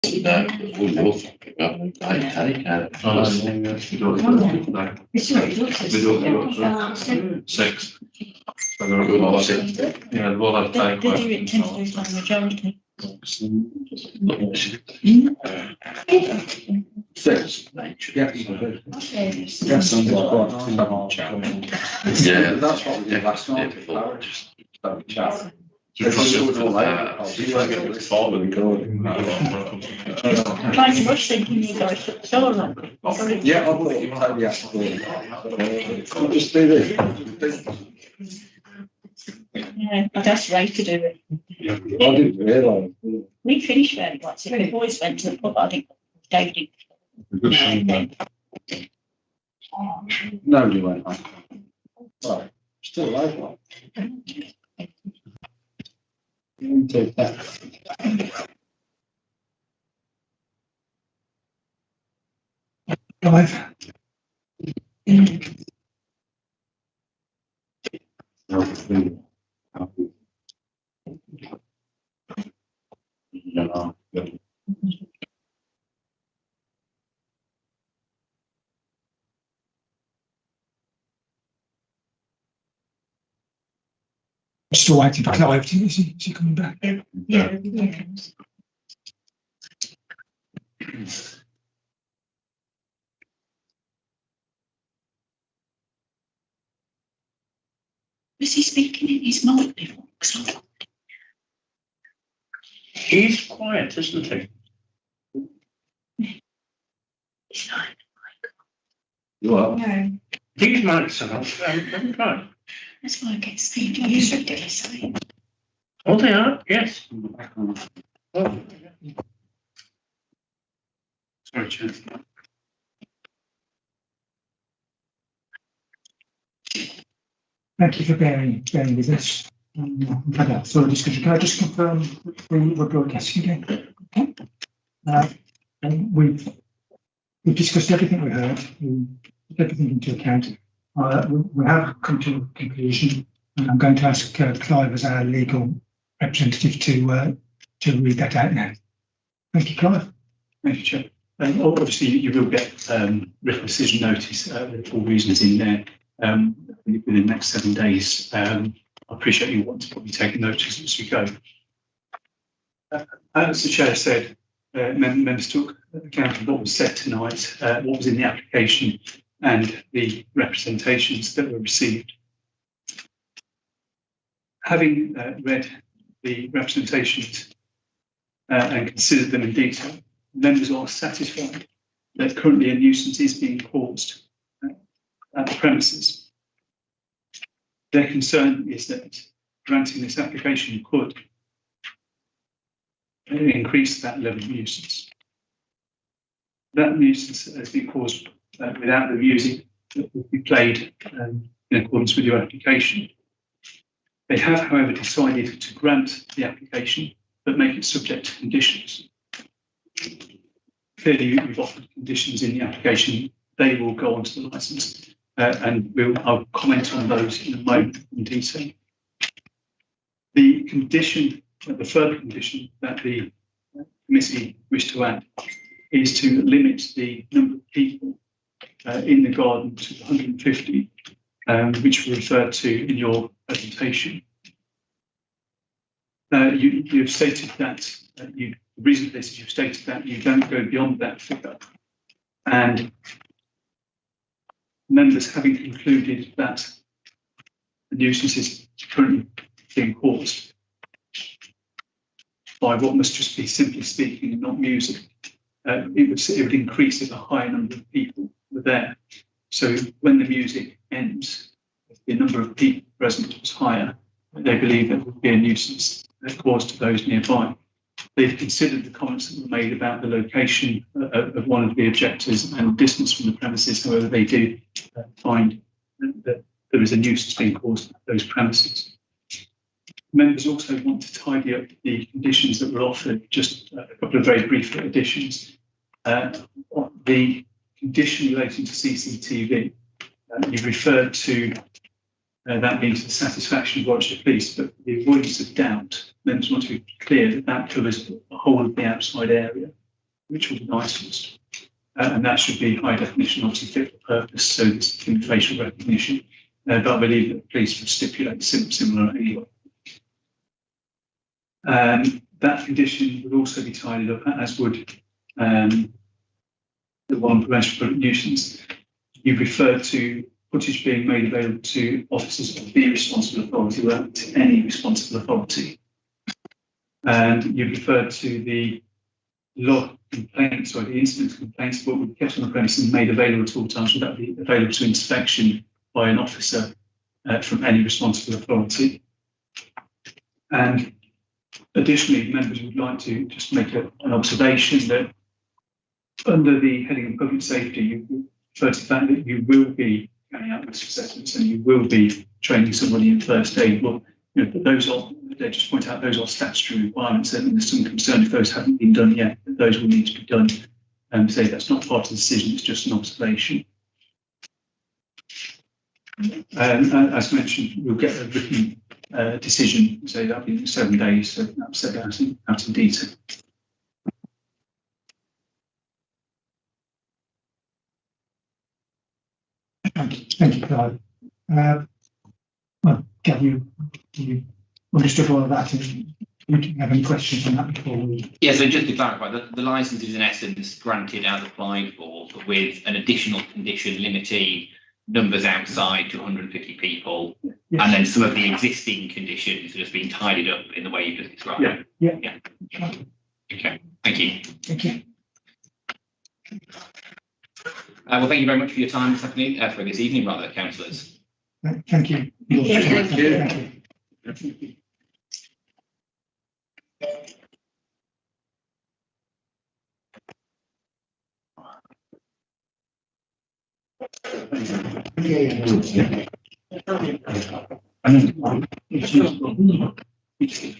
No, all your fucking up. Hey, Six. So Good, I like it. yeah, we'll have They take do it tend to lose by majority. Six. Yeah. Yeah, That's what we did last night. difficult. Just I'm trying to rush thinking you guys should show them. Yeah, I'll put it on the I'll just do this. Yeah, I'd ask Ray to do it. I didn't realise. We finished fairly once. If the boys went to the pub, I think David. Nobody went on. Right, still alive one. Take that. Live. Still waiting for Clive. Is he coming back? Yeah. Was he speaking in his mic before? He's quiet, isn't he? He's not. You are? No, These mics are off. Let me try. that's why I get Steve to use ridiculously. Oh, they are, yes. Oh. Sorry, Chair. Thank you for bearing with us. We've had a thorough discussion. Can I just confirm we're broadcasting again? Okay. And we've discussed everything we heard. We took everything into account. We have come to a conclusion, and I'm going to ask Clive as our legal representative to read that out now. Thank you, Clive. Thank you, Chair. Obviously, you will get written decision notice with all reasons in there within the next 7 days. I appreciate you want to probably take notice as we go. As the Chair said, members took account of what was said tonight, what was in the application, and the representations that were received. Having read the representations and considered them in detail, members are satisfied that currently a nuisance is being caused at the premises. Their concern is that granting this application could increase that level of nuisance. That nuisance has been caused without the music that would be played in accordance with your application. They have, however, decided to grant the application but make it subject to conditions. Clearly, we've offered conditions in the application. They will go onto the licence, and I'll comment on those in a moment in detail. The condition, the further condition that the committee wish to add is to limit the number of people in the garden to 150, which we referred to in your presentation. You've stated that the reason for this is you've stated that you don't go beyond that figure, and members having concluded that the nuisance is currently being caused by what must just be, simply speaking, not music, it would increase if a higher number of people were there. So when the music ends, if the number of people present was higher, they believe there would be a nuisance caused to those nearby. They've considered the comments that were made about the location of one of the objectors and distance from the premises. However, they do find that there is a nuisance being caused at those premises. Members also want to tidy up the conditions that were offered, just a couple of very brief additions. The condition relating to CCTV, you've referred to that being to the satisfaction of Rochester Police, but the avoidance of doubt, members want to be clear that that covers the whole of the outside area. which will be licensed. And that should be high definition, obviously fit for purpose, so it's in facial recognition. But I believe that the police would stipulate similar anyway. That condition would also be tidied up, as would the one prevention of public nuisance. You referred to footage being made available to officers of the responsible authority, well, to any responsible authority. And you referred to the log complaints or the incident complaints, what would be kept on the premises and made available at all times. Would that be available to inspection by an officer from any responsible authority? And additionally, members would like to just make an observation that under the heading of public safety, you refer to the fact that you will be carrying out risk assessments and you will be training somebody in first aid. Well, you know, those are, they just point out those are statutory requirements, and there's some concern if those haven't been done yet, that those will need to be done. And say that's not part of the decision, it's just an observation. As mentioned, you'll get a written decision, so that'll be 7 days, so that's set out in detail. Thank you, Clive. Well, Gav, you understood all of that. And would you have any questions on that before we? Yeah, so just to clarify, the licence is in essence granted as applied for, but with an additional condition limiting numbers outside to 150 people, Yes. and then some of the existing conditions have just been tidied up in the way you just described. Yeah. Okay, thank you. Thank you. Well, thank you very much for your time this afternoon, for this evening, rather, councillors. Thank you. Thank you. Thank you. I mean, it's